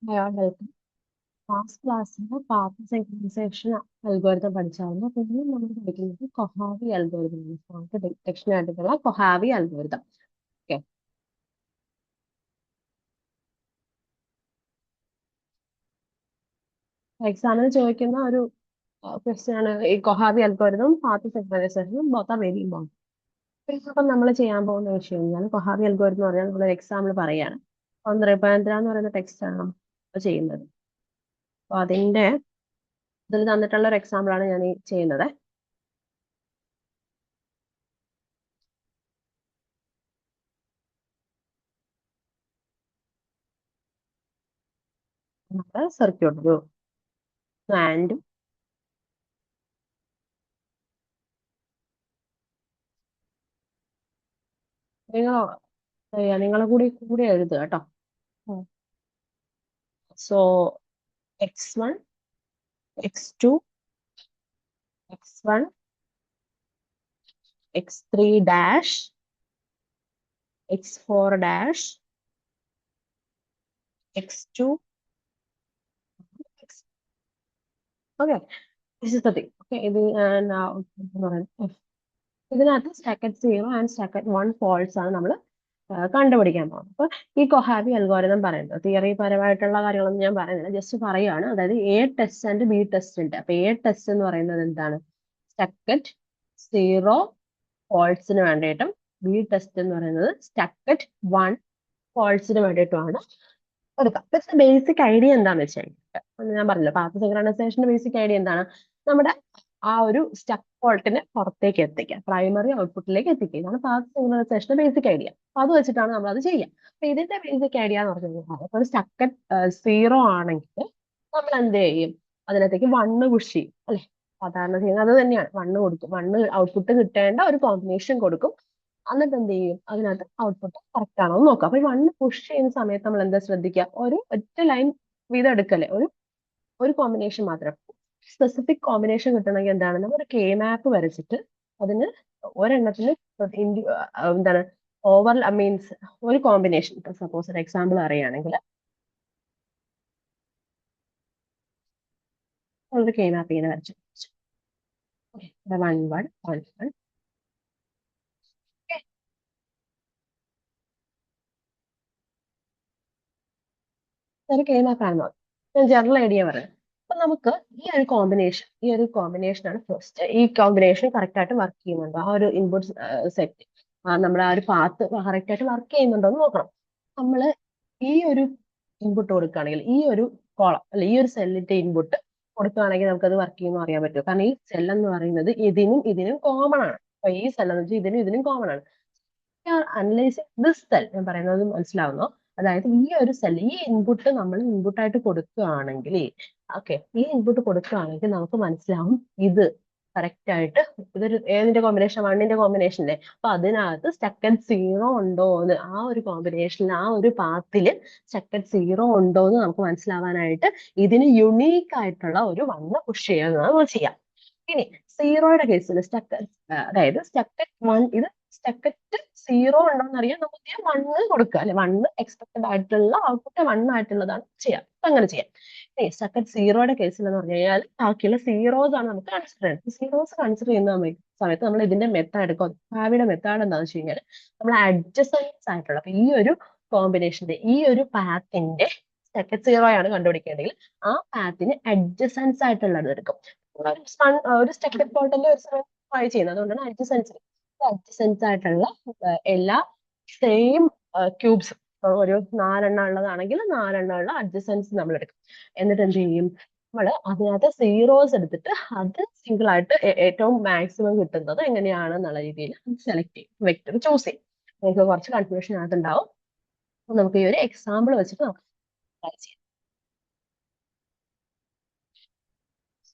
അയാളുടെ ലാസ്റ്റ് ക്ലാസ്സിൽ path synchronisation algorithm പഠിച്ചായിരുന്നു. പിന്നെ നമ്മൾ പഠിക്കുന്നത് കൊഹാവി അൽഗോരിതം ആണ്. ഫോൾട്ട് ഡിറ്റക്ഷൻ ആയിട്ടുള്ള കൊഹാവി അൽഗോരിതം. ഓക്കെ. എക്സാമിന് ചോദിക്കുന്ന ഒരു ക്വസ്റ്റ്യൻ ആണ് ഈ കൊഹാവി അൽഗോരിതം പാത്ത് സിങ്ക്രണൈസേഷനും ബോത്ത് ആർ വെരി ഇമ്പോർട്ടൻറ്റ്. അപ്പം നമ്മൾ ചെയ്യാൻ പോകുന്ന വിഷയം കഴിഞ്ഞാൽ കൊഹാവി അൽഗോരിതം എന്ന് പറഞ്ഞാൽ നമ്മൾ എക്സാമ്പിൾ പറയാണ്. ഒന്നരപ്പേന്ദ്ര എന്ന് പറയുന്ന ടെക്സ്റ്റ് ആണ് നമ്മൾ ചെയ്യുന്നത്. അപ്പൊ അതിന്റെ ഇതിൽ തന്നിട്ടുള്ള ഒരു എക്സാമ്പിൾ ആണ് ഞാൻ ഈ ചെയ്യുന്നത്. നമ്മുടെ സർക്യൂട്ട് ഒരു ആൻഡ് നിങ്ങൾ നിങ്ങളെ കൂടി കൂടെ എഴുതുക കേട്ടോ. So x1 x2 x1 x3 dash x4 dash x2 x. Okay, this is the thing. Okay, ഇത് ഇതിനകത്ത് സ്റ്റാക്കറ്റ് 0 ആൻഡ് സ്റ്റാക്കറ്റ് 1 ഫോൾസ് ആണ് നമ്മൾ കണ്ടുപിടിക്കാൻ പോകുന്നത്. അപ്പൊ ഈ കൊഹാബി അൽഗോരിതം പറയുന്നത് തിയറി പരമായിട്ടുള്ള കാര്യങ്ങളൊന്നും ഞാൻ പറയുന്നില്ല, ജസ്റ്റ് പറയുകയാണ്. അതായത് A test and B test ഉണ്ട്. അപ്പൊ എ ടെസ്റ്റ് എന്ന് പറയുന്നത് എന്താണ്? സ്റ്റാക്കറ്റ് 0 ഫോൾസിന് വേണ്ടിയിട്ടും ബി ടെസ്റ്റ് എന്ന് പറയുന്നത് സ്റ്റാക്കറ്റ് 1 ഫോൾസിന് വേണ്ടിയിട്ടുമാണ് എടുക്കാം. പക്ഷെ ബേസിക് ഐഡിയ എന്താന്ന് വെച്ച് കഴിഞ്ഞാൽ ഞാൻ പറഞ്ഞല്ലോ, പാത്ത് സിങ്ക്രണൈസേഷന്റെ ബേസിക് ഐഡിയ എന്താണ്? നമ്മുടെ ആ ഒരു സ്റ്റക്ക് ഫോൾട്ടിനെ പുറത്തേക്ക് എത്തിക്കുക, പ്രൈമറി ഔട്ട്പുട്ടിലേക്ക് എത്തിക്കുക. ഇതാണ് പാത്ത് സിങ്ക്രണൈസേഷന്റെ ബേസിക് ഐഡിയ. അപ്പൊ അത് വെച്ചിട്ടാണ് നമ്മൾ അത് ചെയ്യുക. അപ്പൊ ഇതിന്റെ ബേസിക് ഐഡിയ എന്ന് പറഞ്ഞു കഴിഞ്ഞാൽ ഇപ്പൊ ഒരു സ്റ്റക്കറ്റ് 0 ആണെങ്കിൽ നമ്മൾ എന്ത് ചെയ്യും? അതിനകത്തേക്ക് 1 പുഷ് ചെയ്യും അല്ലെ? സാധാരണ ചെയ്യുന്നത് അത് തന്നെയാണ്. 1 കൊടുക്കും, 1 ഔട്ട്പുട്ട് കിട്ടേണ്ട ഒരു കോമ്പിനേഷൻ കൊടുക്കും. എന്നിട്ട് എന്ത് ചെയ്യും? അതിനകത്ത് ഔട്ട്പുട്ട് കറക്റ്റ് ആണോ എന്ന് നോക്കാം. അപ്പൊ ഈ 1 പുഷ് ചെയ്യുന്ന സമയത്ത് നമ്മൾ എന്താ ശ്രദ്ധിക്കുക? ഒരു ഒറ്റ ലൈൻ വീതം എടുക്കല്ലേ, ഒരു ഒരു കോമ്പിനേഷൻ മാത്രം. സ്പെസിഫിക് കോമ്പിനേഷൻ കിട്ടണമെങ്കിൽ എന്താണ്? നമ്മൾ ഒരു കെ മാപ്പ് വരച്ചിട്ട് അതിന് ഒരെണ്ണത്തിന് എന്താണ് ഓവർ മീൻസ് ഒരു കോമ്പിനേഷൻ. ഇപ്പൊ സപ്പോസ് ഒരു എക്സാമ്പിൾ അറിയുകയാണെങ്കിൽ ഒരു കെ മാപ്പ് ഇങ്ങനെ വരച്ചു. One one one one. ഒരു കെ മാപ്പ് ആണെന്നോ, ഞാൻ ജനറൽ ഐഡിയ പറയാം. അപ്പൊ നമുക്ക് ഈ ഒരു കോമ്പിനേഷൻ ആണ് ഫസ്റ്റ്. ഈ കോമ്പിനേഷൻ കറക്റ്റ് ആയിട്ട് വർക്ക് ചെയ്യുന്നുണ്ടോ? ആ ഒരു ഇൻപുട്ട് സെറ്റ് നമ്മുടെ ആ ഒരു പാത്ത് കറക്റ്റ് ആയിട്ട് വർക്ക് ചെയ്യുന്നുണ്ടോ എന്ന് നോക്കണം. നമ്മള് ഈ ഒരു ഇൻപുട്ട് കൊടുക്കുകയാണെങ്കിൽ, ഈ ഒരു കോളം അല്ലെ ഈ ഒരു സെല്ലിന്റെ ഇൻപുട്ട് കൊടുക്കുകയാണെങ്കിൽ നമുക്കത് വർക്ക് ചെയ്യുമെന്ന് അറിയാൻ പറ്റും. കാരണം ഈ സെൽ എന്ന് പറയുന്നത് ഇതിനും ഇതിനും കോമൺ ആണ്. അപ്പൊ ഈ സെൽ എന്ന് വെച്ചാൽ ഇതിനും ഇതിനും കോമൺ ആണ്. അനലൈസിങ് ദിസ് സെൽ ഞാൻ പറയുന്നത് മനസ്സിലാവുന്നോ? അതായത് ഈ ഒരു സെൽ, ഈ ഇൻപുട്ട് നമ്മൾ ഇൻപുട്ടായിട്ട് കൊടുക്കുകയാണെങ്കിൽ, ഓക്കെ, ഈ ഇൻപുട്ട് കൊടുക്കുകയാണെങ്കിൽ നമുക്ക് മനസ്സിലാവും ഇത് കറക്റ്റ് ആയിട്ട് ഇതൊരു ഏതിന്റെ കോമ്പിനേഷൻ? 1ന്റെ കോമ്പിനേഷൻ അല്ലേ? അപ്പൊ അതിനകത്ത് സ്റ്റക്കറ്റ് 0 ഉണ്ടോ എന്ന്, ആ ഒരു കോമ്പിനേഷനിൽ ആ ഒരു പാത്തിൽ സ്റ്റക്കറ്റ് 0 ഉണ്ടോ എന്ന് നമുക്ക് മനസ്സിലാവാനായിട്ട് ഇതിന് യുണീക്ക് ആയിട്ടുള്ള ഒരു 1 പുഷ് ചെയ്യുന്നത് നമ്മൾ ചെയ്യാം. ഇനി സീറോയുടെ കേസിൽ അതായത് സ്റ്റക്കറ്റ് 1, ഇത് സ്റ്റക്കറ്റ് 0 ഉണ്ടോന്ന് അറിയാൻ നമുക്ക് 1 കൊടുക്കുക അല്ലെ? 1 എക്സ്പെക്ടഡ് ആയിട്ടുള്ള ഔട്ട്പുട്ട് 1 ആയിട്ടുള്ളതാണ് ചെയ്യാം. അപ്പൊ അങ്ങനെ ചെയ്യാം. ഇനി സ്റ്റക്കറ്റ് 0യുടെ കേസിൽ എന്ന് പറഞ്ഞു കഴിഞ്ഞാൽ ബാക്കിയുള്ള സീറോസ് ആണ് നമുക്ക് കൺസിഡർ ചെയ്യുന്നത്. സീറോസ് കൺസിഡർ ചെയ്യുന്ന സമയത്ത് നമ്മൾ ഇതിന്റെ മെത്തേഡ്, ഭാവിയുടെ മെത്തേഡ് എന്താണെന്ന് വെച്ച് കഴിഞ്ഞാൽ നമ്മൾ അഡ്ജസൻസ് ആയിട്ടുള്ള, അപ്പൊ ഈ ഒരു കോമ്പിനേഷന്റെ ഈ ഒരു പാത്തിന്റെ സ്റ്റക്കറ്റ് 0 ആണ് കണ്ടുപിടിക്കേണ്ടെങ്കിൽ ആ പാത്തിന് അഡ്ജസൻസ് ആയിട്ടുള്ളത് എടുക്കും. ഒരു സ്റ്റെപ്പ് പോർട്ടലിൽ ഒരു സമയം ട്രൈ ചെയ്യുന്നത്, അതുകൊണ്ടാണ് അഡ്ജസൻസ് ആയിട്ടുള്ള എല്ലാ സെയിം ക്യൂബ്സ്, ഒരു 4 ഉള്ളതാണെങ്കിൽ 4 ഉള്ള അഡ്ജസൻസ് നമ്മൾ എടുക്കും. എന്നിട്ട് എന്ത് ചെയ്യും? നമ്മൾ അതിനകത്ത് സീറോസ് എടുത്തിട്ട് അത് സിംഗിൾ ആയിട്ട് ഏറ്റവും മാക്സിമം കിട്ടുന്നത് എങ്ങനെയാണെന്നുള്ള രീതിയിൽ സെലക്ട് ചെയ്യും, വെക്ടർ ചൂസ് ചെയ്യും. നിങ്ങൾക്ക് കുറച്ച് കൺഫ്യൂഷൻ ആയിട്ടുണ്ടാവും. അപ്പൊ നമുക്ക് ഈ ഒരു എക്സാമ്പിൾ വെച്ചിട്ട് നമുക്ക് ട്രൈ ചെയ്യാം.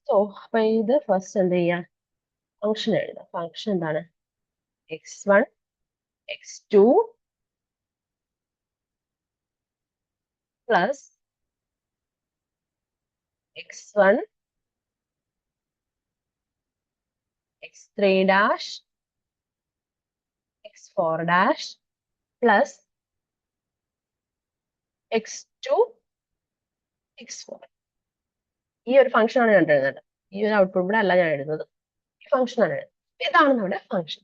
സോ അപ്പൊ ഇത് ഫസ്റ്റ് എന്ത് ചെയ്യാം? ഫംഗ്ഷൻ എഴുതാം. ഫംഗ്ഷൻ എന്താണ്? x1 x2 plus x1 x3 dash x4 dash plus x2 x4. ഈ ഒരു ഫംഗ്ഷൻ ആണ് ഞാൻ എഴുതുന്നത്. ഈ ഒരു ഔട്ട്പുട്ട് ഇവിടെ അല്ല ഞാൻ എഴുതുന്നത്, ഈ ഫംഗ്ഷൻ ആണ് എഴുതുന്നത്. ഇതാണ് നമ്മുടെ ഫംഗ്ഷൻ.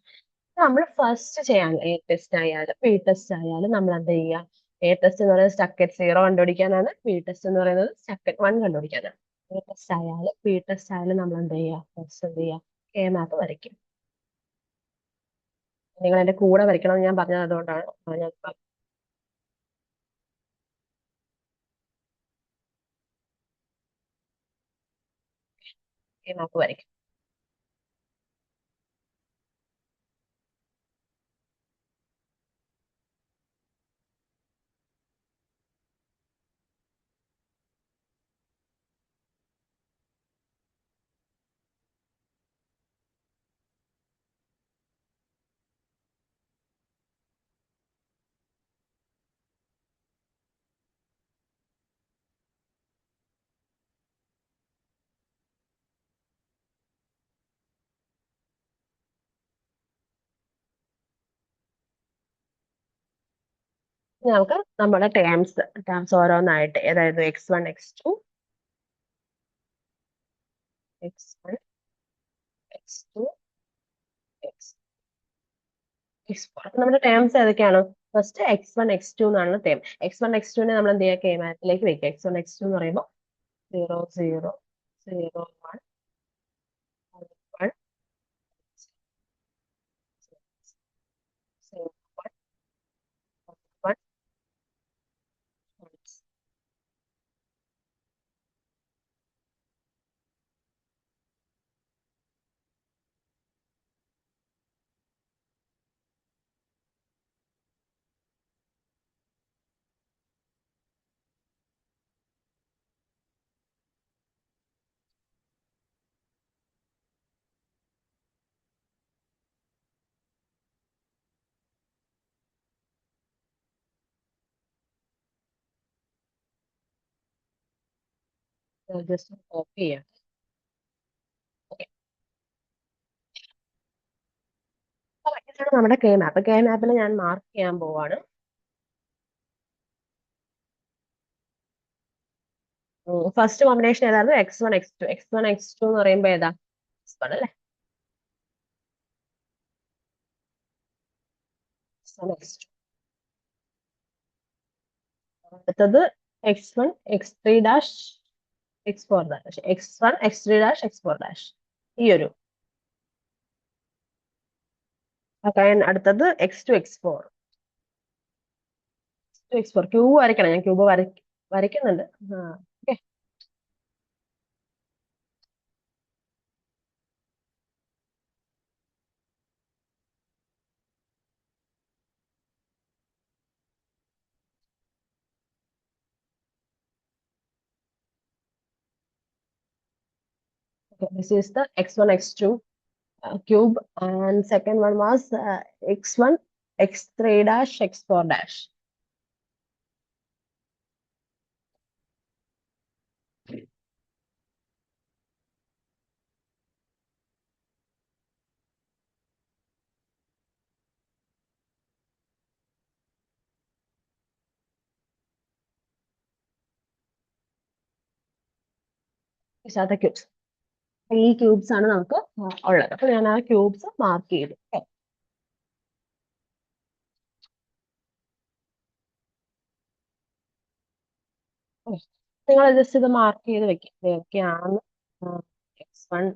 നമ്മൾ ഫസ്റ്റ് ചെയ്യാൻ എ ടെസ്റ്റ് ആയാലും ബി ടെസ്റ്റ് ആയാലും നമ്മൾ എന്ത് ചെയ്യുക? എ ടെസ്റ്റ് എന്ന് പറയുന്നത് സ്റ്റക്ക് അറ്റ് 0 കണ്ടുപിടിക്കാനാണ്, ബി ടെസ്റ്റ് എന്ന് പറയുന്നത് സ്റ്റക്ക് അറ്റ് 1 കണ്ടുപിടിക്കാനാണ്. എ ടെസ്റ്റ് ആയാലും ബി ടെസ്റ്റ് ആയാലും നമ്മൾ എന്ത് ചെയ്യുക? ഫസ്റ്റ് എന്ത് ചെയ്യുക? കെ മാപ്പ് വരയ്ക്കും. നിങ്ങൾ എന്റെ കൂടെ വരയ്ക്കണം എന്ന് ഞാൻ പറഞ്ഞത് അതുകൊണ്ടാണ്. ഞാൻ കെ മാപ്പ് വരയ്ക്കും. ഇനി നമുക്ക് നമ്മുടെ ടേംസ് ഓരോന്നായിട്ട്, അതായത് x1 x2 x1 x2 x4. അപ്പൊ നമ്മുടെ ടേംസ് ഏതൊക്കെയാണ്? ഫസ്റ്റ് x1 x2 എന്നാണ് ടേം. x1 x2 നെ നമ്മൾ എന്ത് ചെയ്യുക? കെ മാപ്പിലേക്ക് വെക്കുക. x1 x2 എന്ന് പറയുമ്പോൾ 0 0 0 1 1 0 1 1 ജസ്റ്റ് കോപ്പി ചെയ്യാം. ഓക്കെ, ഇതാണ് നമ്മുടെ കെ മാപ്പ്. കെ മാപ്പിൽ ഞാൻ മാർക്ക് ചെയ്യാൻ പോവാണ്. ഫസ്റ്റ് കോമ്പിനേഷൻ ഏതായിരുന്നു? x1 x2. x1 x2 എന്ന് പറയുമ്പോൾ ഏതാ? x1 അല്ലേ? x1 x2. അടുത്തത് x1 x3 dash x4 dash, x1 x3 dash x4 dash, ഈ ഒരു. അടുത്തത് x2 x4 x4. ക്യൂബ് വരയ്ക്കണം, ഞാൻ ക്യൂബ് വരയ്ക്കുന്നുണ്ട്. Okay, this is the x1 x2 cube, and second one was x1 x3 dash x4 dash. These are the cubes. ഈ cubes ആണ് നമുക്ക് ഉള്ളത്. അപ്പൊ ഞാൻ ആ ക്യൂബ്സ് മാർക്ക് ചെയ്തു. നിങ്ങൾ ജസ്റ്റ് ഇത് മാർക്ക് ചെയ്ത് വെക്കും. ഇതൊക്കെയാണ് x1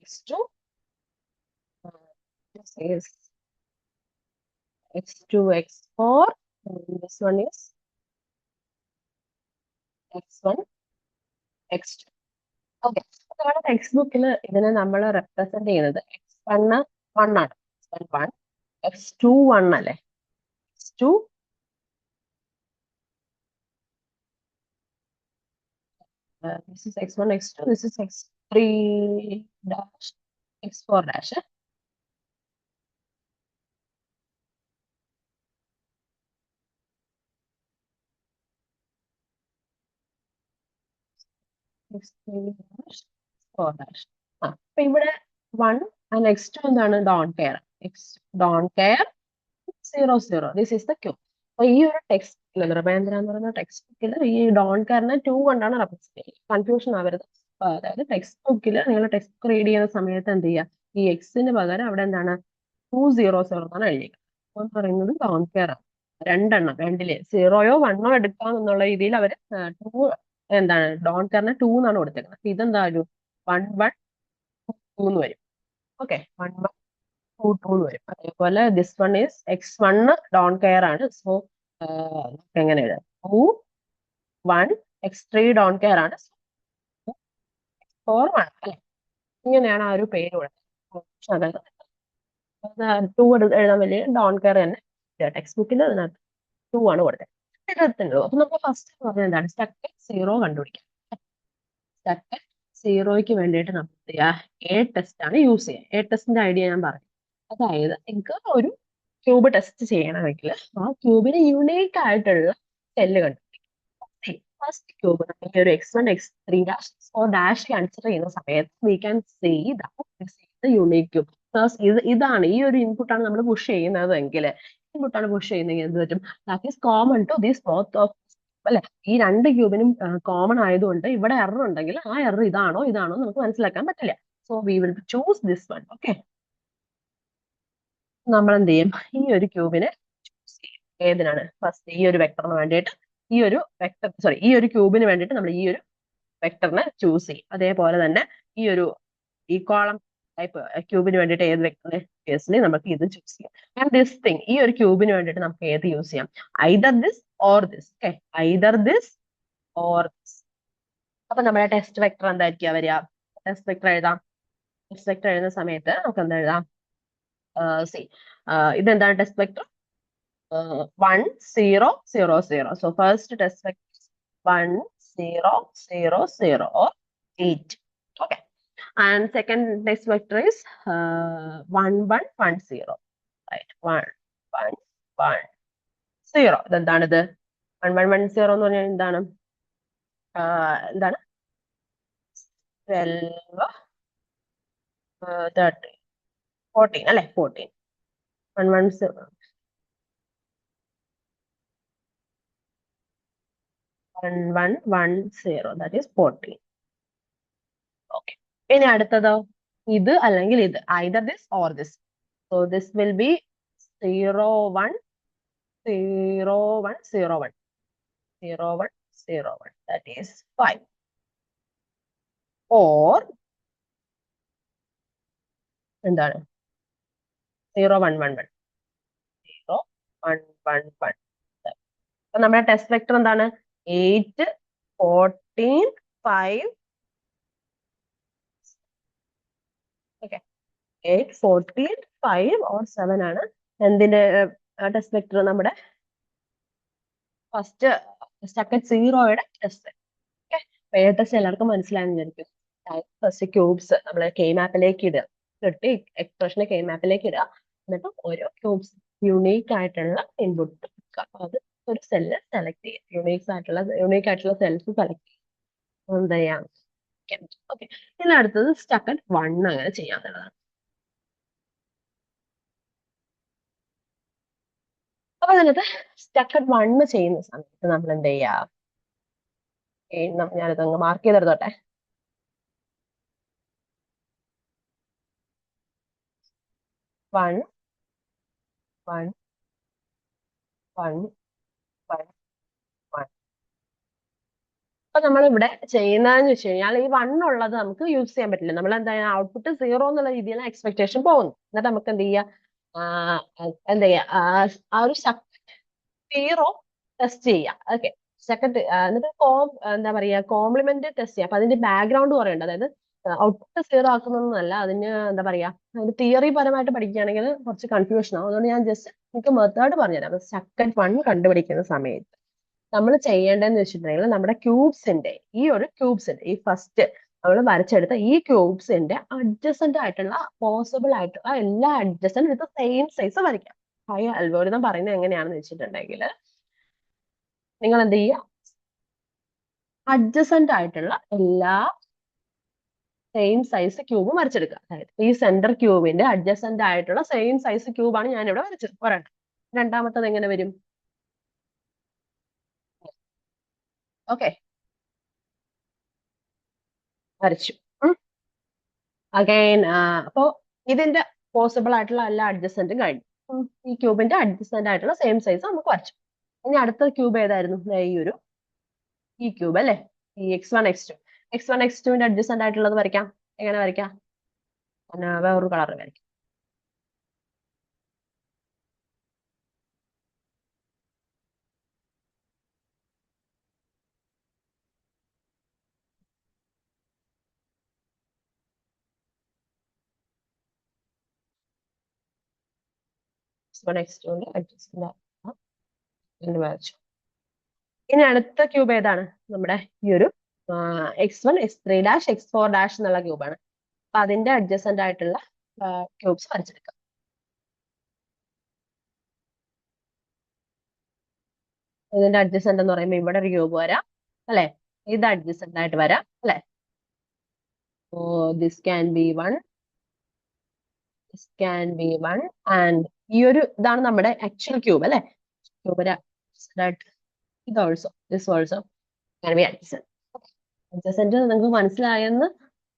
x2, this is x2 x4, and this one is x1 x2. Okay, നമ്മുടെ ടെക്സ്റ്റ് ബുക്കിൽ ഇതിനെ നമ്മൾ റെപ്രസെന്റ് ചെയ്യുന്നത് x1 1 ആണ്. x1 1, x2 1 അല്ലേ? x2 this is x1 x2, this is x3 dash x4 dash. x3 dash x4 dash. അപ്പൊ ഇവിടെ 1 and x2 എന്താണ്? Don't care. Don't care 0 0. This is the cube. അപ്പൊ ഈ ഒരു ടെക്സ്റ്റ് ബുക്കിൽ നൃപേന്ദ്ര എന്ന് പറയുന്ന ടെക്സ്റ്റ് ബുക്കിൽ ഈ ഡോൺ കെയറിനെ 2 കൊണ്ടാണ് റെപ്രസെന്റ് ചെയ്യുന്നത്. കൺഫ്യൂഷൻ ആവരുത്. അതായത് ടെക്സ്റ്റ് ബുക്കിൽ നിങ്ങൾ ടെക്സ്റ്റ് ബുക്ക് റീഡ് ചെയ്യുന്ന സമയത്ത് എന്ത് ചെയ്യുക, ഈ എക്സിന് പകരം അവിടെ എന്താണ് 200 എന്നാണ് എഴുതിയിരിക്കുന്നത്. അപ്പോൾ എന്ന് പറയുന്നത് ഡോൺ കെയർ ആണ്. രണ്ടെണ്ണം രണ്ടില് 0യോ 1ഓ എടുക്കാം എന്നുള്ള രീതിയിൽ അവർ 2 എന്താണ് ഡോൺ കെയറിനെ 2 എന്നാണ് കൊടുത്തേക്കുന്നത്. അപ്പൊ ഇതെന്താ ഒരു 1 1 2 എന്ന് വരും. ഓക്കെ, 1 1 2 2 എന്ന് വരും. അതേപോലെ this one is X1 don't care ആണ്. സോ എങ്ങനെ എഴുതാം, 2 1 X3 ഡോൺ കെയർ ആണ്. 4 1 അല്ലെ, ഇങ്ങനെയാണ് ആ ഒരു പേര് കൊടുത്തത്. 2 എഴുതാൻ വലിയ ഡോൺ കെയർ തന്നെ ടെക്സ്റ്റ് ബുക്കിൽ അതിനകത്ത് 2 ആണ് കൊടുത്തത്. ഇതിനകത്തുണ്ടോ, അപ്പൊ നമുക്ക് ഫസ്റ്റ് പറഞ്ഞത് എന്താണ്, സ്റ്റക്ക് 0 കണ്ടുപിടിക്കാം. സ്റ്റക്ക് 0ക്ക് വേണ്ടിയിട്ട് നമുക്ക് എ ടെസ്റ്റ് ആണ് യൂസ് ചെയ്യുക. എ ടെസ്റ്റിന്റെ ഐഡിയ ഞാൻ പറഞ്ഞു. അതായത് നിങ്ങൾക്ക് ഒരു ക്യൂബ് ടെസ്റ്റ് ചെയ്യണമെങ്കിൽ ആ ക്യൂബിന് യുണീക്ക് ആയിട്ടുള്ള സെല്ല് കണ്ടുപിടിക്കും. ഫസ്റ്റ് ക്യൂബ് നമ്മൾ ഈ ഒരു X1 X3 dash X4 dash consider ചെയ്യുന്ന സമയത്ത് we can see the unique cube. ഇതാണ് ഈ ഒരു ഇൻപുട്ടാണ് നമ്മൾ പുഷ് ചെയ്യുന്നതെങ്കിൽ, ഇൻപുട്ടാണ് പുഷ് ചെയ്യുന്നതെങ്കിൽ എന്ത് പറ്റും, that is common to these both of അല്ലെ. ഈ രണ്ട് ക്യൂബിനും കോമൺ ആയതുകൊണ്ട് ഇവിടെ എറർ ഉണ്ടെങ്കിൽ ആ എറർ ഇതാണോ ഇതാണോ നമുക്ക് മനസ്സിലാക്കാൻ പറ്റില്ല. So we will choose this one. Okay, നമ്മൾ എന്ത് ചെയ്യും, ഈ ഒരു ക്യൂബിനെ ചൂസ് ചെയ്യും. ഏതിനാണ്, ഫസ്റ്റ് ഈ ഒരു വെക്ടറിന് വേണ്ടിയിട്ട് ഈ ഒരു വെക്ടർ, സോറി ഈ ഒരു ക്യൂബിന് വേണ്ടിയിട്ട് നമ്മൾ ഈ ഒരു വെക്ടറിനെ ചൂസ് ചെയ്യും. അതേപോലെ തന്നെ ഈ ഒരു ഈ കോളം ടൈപ്പ് ക്യൂബിന് വേണ്ടിയിട്ട് ഏത് വെക്ടറിനെ കേസിൽ നമുക്ക് ഇത് ചൂസ് ചെയ്യാം. ആൻഡ് ദിസ് തിങ്, ഈ ഒരു ക്യൂബിന് വേണ്ടിയിട്ട് നമുക്ക് ഏത് യൂസ് ചെയ്യാം, either this or this. Okay, either this or this. അപ്പൊ നമ്മുടെ ടെസ്റ്റ് വെക്ടർ എന്തായിരിക്കും വരിക, ടെസ്റ്റ് വെക്ടർ എഴുതാം. ടെസ്റ്റ് വെക്ടർ എഴുതുന്ന സമയത്ത് നമുക്ക് എന്താ എഴുതാം, സി ഇതെന്താണ് test vector, 1 0 0 0. So first test vector is 1 0 0 0 or 8. Okay. And second test vector is 1 1 1 0. Right. 1 1 1 0. ഇതെന്താണിത്, 1 1 1 0 എന്ന് പറഞ്ഞാൽ എന്താണ്, എന്താണ് 12 13 14 അല്ലെ, 14 1 1 0 1 1 1 0, that is 14. ഓക്കെ, ഇനി അടുത്തതോ, ഇത് അല്ലെങ്കിൽ ഇത്, either this or this. So this will be 0 1 0 1 0 1 0 1 0 1, that is 5. Or എന്താണ് 0 1 1 1 0 1 1 1. അപ്പൊ നമ്മുടെ ടെസ്റ്റ് വെക്ടർ എന്താണ്, 8 14 5. ഓക്കെ, 8 14 5 or 7 ആണ് എന്തിന്റെ ടെസ്റ്റ് വെക്ടർ, നമ്മുടെ ഫസ്റ്റ് സ്റ്റക്കറ്റ് 0യുടെ ടെസ്റ്റ്. ഓക്കെ, എ ടെസ്റ്റ് എല്ലാവർക്കും മനസ്സിലായെന്ന് വിചാരിക്കും. ഫസ്റ്റ് ക്യൂബ്സ് നമ്മൾ കെ മാപ്പിലേക്ക് ഇടുക, ഇട്ട് എക്സ്പ്രഷനെ കെ മാപ്പിലേക്ക് ഇടുക, എന്നിട്ട് ഓരോ ക്യൂബ്സ് യുണീക്ക് ആയിട്ടുള്ള ഇൻപുട്ട്. അപ്പൊ അത് ഒരു സെല്ല് സെലക്ട് ചെയ്യും, യുണീക്ക് ആയിട്ടുള്ള സെൽസ് സെലക്ട് ചെയ്യും, എന്താ ചെയ്യാം. ഓക്കെ, ഇനി അടുത്തത് സ്റ്റക്കറ്റ് 1 അങ്ങനെ ചെയ്യാന്നുള്ളതാണ്. അപ്പൊ അതിനകത്ത് സ്റ്റക്കറ്റ് 1 ചെയ്യുന്ന സമയത്ത് നമ്മൾ എന്ത് ചെയ്യാ, ഞാനിത് അങ്ങ് മാർക്ക് ചെയ്തെടുത്തോട്ടെ. 1 1 1 1 1. അപ്പൊ നമ്മൾ ഇവിടെ ചെയ്യുന്നതെന്ന് വെച്ച് കഴിഞ്ഞാൽ ഈ 1 ഉള്ളത് നമുക്ക് യൂസ് ചെയ്യാൻ പറ്റില്ല. നമ്മൾ എന്താ ഔട്ട്പുട്ട് 0 എന്നുള്ള രീതിയിലാണ് എക്സ്പെക്ടേഷൻ പോകുന്നു. എന്നിട്ട് നമുക്ക് എന്ത് ചെയ്യാം, എന്താ ചെയ്യാ, ആ ഒരു 0 ടെസ്റ്റ് ചെയ്യാം. ഓക്കെ, സെക്കൻഡ് എന്നിട്ട് എന്താ പറയാ കോംപ്ലിമെന്റ് ടെസ്റ്റ് ചെയ്യാം. അപ്പൊ അതിന്റെ ബാക്ക്ഗ്രൗണ്ട് പറയണ്ട, അതായത് ഔട്ട്പുട്ട് 0 ആക്കുന്നൊന്നുമല്ല, അതിന് എന്താ പറയാ, അതിന് തിയറി പരമായിട്ട് പഠിക്കുകയാണെങ്കിൽ കുറച്ച് കൺഫ്യൂഷൻ ആവും. അതുകൊണ്ട് ഞാൻ ജസ്റ്റ് നിങ്ങൾക്ക് മെത്തേഡ് പറഞ്ഞുതരാം. സെക്കൻഡ് 1 കണ്ടുപിടിക്കുന്ന സമയത്ത് നമ്മൾ ചെയ്യേണ്ടതെന്ന് വെച്ചിട്ടുണ്ടെങ്കിൽ നമ്മുടെ ക്യൂബ്സിന്റെ ഈ ഫസ്റ്റ് നമ്മൾ വരച്ചെടുത്ത ഈ ക്യൂബ്സിന്റെ അഡ്ജസന്റ് ആയിട്ടുള്ള പോസിബിൾ ആയിട്ടുള്ള എല്ലാ അഡ്ജസന്റ് വിത്ത് സെയിം സൈസ് വരയ്ക്കാം. ഹൈ അൽഗോരിതം പറയുന്നത് എങ്ങനെയാണെന്ന് വെച്ചിട്ടുണ്ടെങ്കിൽ, നിങ്ങൾ എന്ത് ചെയ്യുക, അഡ്ജസന്റ് ആയിട്ടുള്ള എല്ലാ സെയിം സൈസ് ക്യൂബും വരച്ചെടുക്കുക. അതായത് ഈ സെന്റർ ക്യൂബിന്റെ അഡ്ജസന്റ് ആയിട്ടുള്ള സെയിം സൈസ് ക്യൂബാണ് ഞാൻ ഇവിടെ വരച്ചത്, പറയട്ടെ. രണ്ടാമത്തത് എങ്ങനെ വരും, ഓക്കെ, വരച്ചു. അഗൈൻ അപ്പോ ഇതിന്റെ പോസിബിൾ ആയിട്ടുള്ള എല്ലാ അഡ്ജസ്റ്റന്റും കഴിഞ്ഞു. ഈ ക്യൂബിന്റെ അഡ്ജസ്റ്റന്റ് ആയിട്ടുള്ള സെയിം സൈസ് നമുക്ക് വരച്ചു. ഇനി അടുത്ത ക്യൂബ് ഏതായിരുന്നു? ഈ ക്യൂബ് അല്ലേ, ഈ x1 x2 അഡ്ജസ്റ്റന്റ് ആയിട്ടുള്ളത് വരയ്ക്കാം. എങ്ങനെ വരയ്ക്കാം? വേറൊരു കളർ വരയ്ക്കാം. x1 x2 അഡ്ജസ്റ്റന്റ് വരച്ചു. ഇനി അടുത്ത ക്യൂബ് ഏതാണ്? നമ്മുടെ ഈ ഒരു x1 x3 x4 എന്നുള്ള ക്യൂബാണ്. അപ്പൊ അതിന്റെ അഡ്ജസ്റ്റന്റ് ആയിട്ടുള്ള ക്യൂബ്സ് വരച്ചെടുക്കാം. ഇതിന്റെ അഡ്ജസ്റ്റന്റ് എന്ന് പറയുമ്പോൾ ഇവിടെ ഒരു ക്യൂബ് വരാം അല്ലെ, ഇത് അഡ്ജസ്റ്റന്റ് ആയിട്ട് വരാം അല്ലെ. This can be one, this can be one, and ഈ ഒരു ഇതാണ് നമ്മുടെ ആക്ച്വൽ ക്യൂബ് അല്ലെ. ക്യൂബ് ഇത് also, this also can be adjacent. Adjacent നിങ്ങൾക്ക് മനസ്സിലായെന്ന്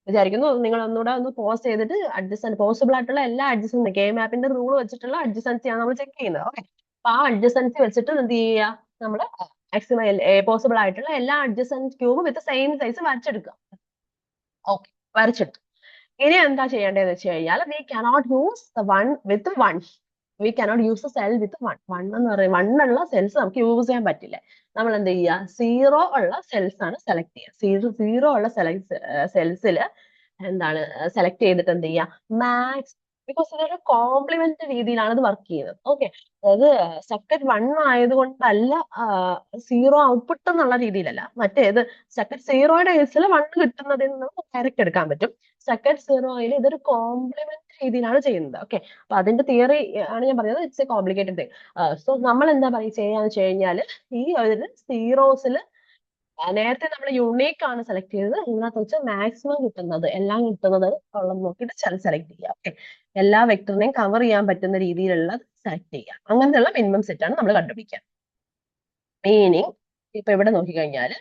വിചാരിക്കുന്നു. നിങ്ങൾ ഒന്നുകൂടെ ഒന്ന് പോസ് ചെയ്തിട്ട് അഡ്ജസ്റ്റന്റ് പോസിബിൾ ആയിട്ടുള്ള എല്ലാ അഡ്ജസ്റ്റന്റ് കെ മാപ്പിന്റെ റൂൾ വെച്ചിട്ടുള്ള അഡ്ജസ്റ്റൻസി ആണ് നമ്മൾ ചെക്ക് ചെയ്യുന്നത്. ഓക്കെ, അപ്പൊ ആ അഡ്ജസ്റ്റൻസി വെച്ചിട്ട് എന്ത് ചെയ്യുക, നമ്മൾ മാക്സിമം പോസിബിൾ ആയിട്ടുള്ള എല്ലാ adjacent cube with same size വരച്ചെടുക്കുക. ഓക്കെ, വരച്ചെടുത്തു. ഇനി എന്താ ചെയ്യേണ്ടതെന്ന് വെച്ച് കഴിഞ്ഞാൽ we cannot use one with one, we cannot use a cell with one എന്ന് പറയുന്നത് വണ്ണുള്ള സെൽസ് നമുക്ക് യൂസ് ചെയ്യാൻ പറ്റില്ല. നമ്മൾ എന്ത് ചെയ്യുക, സീറോ ഉള്ള സെൽസ് ആണ് സെലക്ട് ചെയ്യുക. സീറോ ഉള്ള സെൽസിൽ എന്താണ് സെലക്ട് ചെയ്തിട്ട് എന്ത് ചെയ്യുക, മാക്സ്, ബിക്കോസ് ഇതൊരു കോംപ്ലിമെന്റ് രീതിയിലാണ് ഇത് വർക്ക് ചെയ്യുന്നത്. ഓക്കെ, അതായത് സെക്കൻഡ് വൺ ആയതുകൊണ്ടല്ല സീറോ ഔട്ട്പുട്ട് എന്നുള്ള രീതിയിലല്ല. മറ്റേത് സെക്കൻഡ് സീറോയുടെ കേസിൽ വൺ കിട്ടുന്നതിൽ നിന്ന് ഡയറക്റ്റ് എടുക്കാൻ പറ്റും. സെക്കൻഡ് സീറോയിൽ ഇതൊരു കോംപ്ലിമെന്റ് രീതിയിലാണ് ചെയ്യുന്നത്. ഓക്കെ, അപ്പൊ അതിന്റെ തിയറി ആണ് ഞാൻ പറയുന്നത്. It's A complicated thing. So നമ്മൾ എന്താ ചെയ്യാന്ന് വെച്ച് കഴിഞ്ഞാൽ ഈ ഒരു സീറോസിൽ നേരത്തെ നമ്മൾ യുണീക്ക് ആണ് സെലക്ട് ചെയ്തത്. ഇതിനകത്ത് വെച്ച് മാക്സിമം കിട്ടുന്നത് എല്ലാം കിട്ടുന്നത് ഉള്ളത് നോക്കിയിട്ട് സെലക്ട് ചെയ്യുക. ഓക്കെ, എല്ലാ വെക്ടറിനെയും കവർ ചെയ്യാൻ പറ്റുന്ന രീതിയിലുള്ളത് സെലക്ട് ചെയ്യുക. അങ്ങനത്തെയുള്ള മിനിമം സെറ്റ് ആണ് നമ്മൾ കണ്ടുപിടിക്കുക. മീനിങ് ഇപ്പൊ ഇവിടെ നോക്കിക്കഴിഞ്ഞാൽ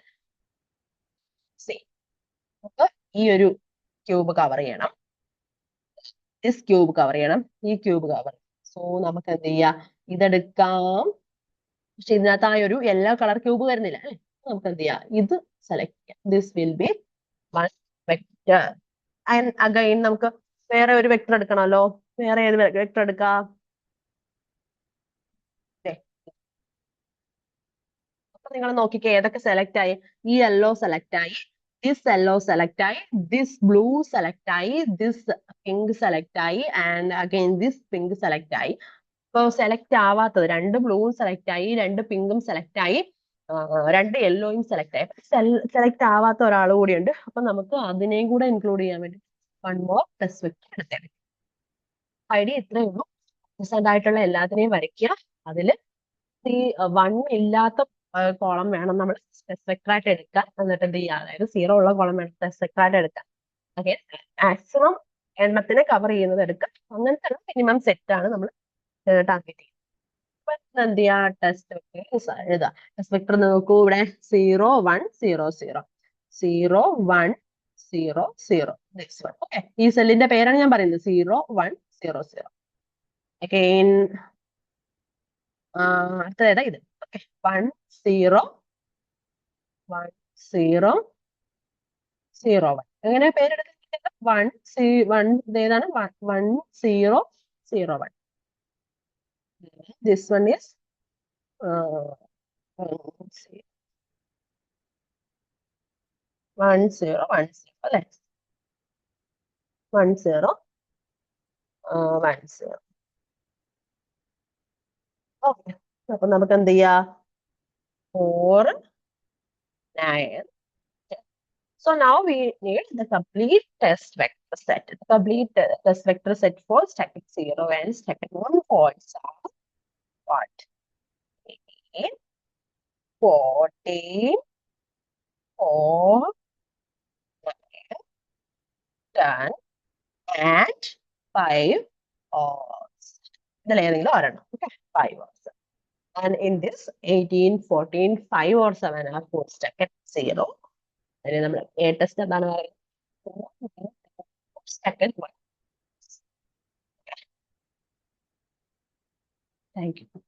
അപ്പൊ ഈ ഒരു ക്യൂബ് കവർ ചെയ്യണം, ദിസ് ക്യൂബ് കവർ ചെയ്യണം, ഈ ക്യൂബ് കവർ. സോ നമുക്ക് എന്ത് ചെയ്യാം, ഇതെടുക്കാം. പക്ഷെ ഇതിനകത്ത് ആ ഒരു യെല്ലോ കളർ ക്യൂബ് വരുന്നില്ല അല്ലെ. നമുക്ക് എന്ത് ചെയ്യാം, ഇത് സെലക്ട് ചെയ്യാം. This will be one vector. And again നമുക്ക് വേറെ ഒരു വെക്ടർ എടുക്കണമല്ലോ. വേറെ ഏത് വെക്ടർ എടുക്കാം? അപ്പൊ നിങ്ങൾ നോക്കിക്കേ ഏതൊക്കെ സെലക്ട് ആയി. ഈ യെല്ലോ സെലക്ട് ആയി, ദിസ് യെല്ലോ സെലക്ട് ആയി, ദിസ് ബ്ലൂ സെലക്ട് ആയി, ദിസ് പിങ്ക് സെലക്ട് ആയി, and again this pink select ആയി. ഇപ്പൊ സെലക്ട് ആവാത്തത് രണ്ട് ബ്ലൂവും സെലക്ട് ആയി, രണ്ട് പിങ്കും സെലക്ട് ആയി, രണ്ട് യെല്ലോയും സെലക്ട് ആയി. സെലക്ട് ആവാത്ത ഒരാൾ കൂടിയുണ്ട്. അപ്പൊ നമുക്ക് അതിനെയും കൂടെ ഇൻക്ലൂഡ് ചെയ്യാൻ വേണ്ടി വൺ മോർ ടെസ്റ്റ് വെക്ടർ എടുത്തേക്കാം. ഐഡിയ ഇത്രയേ ഉള്ളൂ. ഡിസൈഡ് ആയിട്ടുള്ള എല്ലാത്തിനെയും വരയ്ക്കുക. അതിൽ ഈ വൺ ഇല്ലാത്ത കോളം വേണം നമ്മൾ ടെസ്റ്റ് വെക്ടർ ആയിട്ട് എടുക്കാൻ. എന്നിട്ട് എന്ത് ചെയ്യുക, അതായത് സീറോ ഉള്ള കോളം വേണം ടെസ്റ്റ് വെക്ടർ ആയിട്ട് എടുക്കാൻ. ഓക്കെ, മാക്സിമം എണ്ണത്തിനെ കവർ ചെയ്യുന്നത് എടുക്കുക. അങ്ങനത്തെ മിനിമം സെറ്റ് ആണ് നമ്മൾ ടാർഗറ്റ് ചെയ്യുന്നത്. എന്ത് ചെയ്യാ, ടെസ്റ്റ് വെക്ടർ എഴുതാം. ടെസ്റ്റ് വെക്ടർ നോക്കൂ, ഇവിടെ 0 1 0 0 0 1 0 0 ദിസ് വൺ. ഓക്കെ, ഈ സെല്ലിന്റെ പേരാണ് ഞാൻ പറയുന്നത്, 0 1 0 0. അഗൈൻ അടുത്തത് ഏതാ? ഇത്. ഓക്കെ, 1 0 1 0 0 1. എങ്ങനെ പേരെടുക്കുന്നത്? 1 ഇതേതാണ് 1 0 0 1. ദിസ് വൺ ഈസ് 1 0 1 0 1 0 അല്ലെ. 1 0 1 0. ഓക്കെ, അപ്പൊ നമുക്ക് എന്ത് ചെയ്യാം, 4 9. So now we need the complete test vector set. The complete test vector set for static 0 and static 1 points are what? 18, 14, 4, 9, 10, and 5 hours. ഇതിൽ ഏതെങ്കിലും ഒരെണ്ണം. Okay, 5 hours. And in this 18, 14, 5 or 7 are 4 stuck at 0. അതിന് നമ്മൾ A test എന്താണ് പറയുന്നത്? Stuck at 1. Thank you.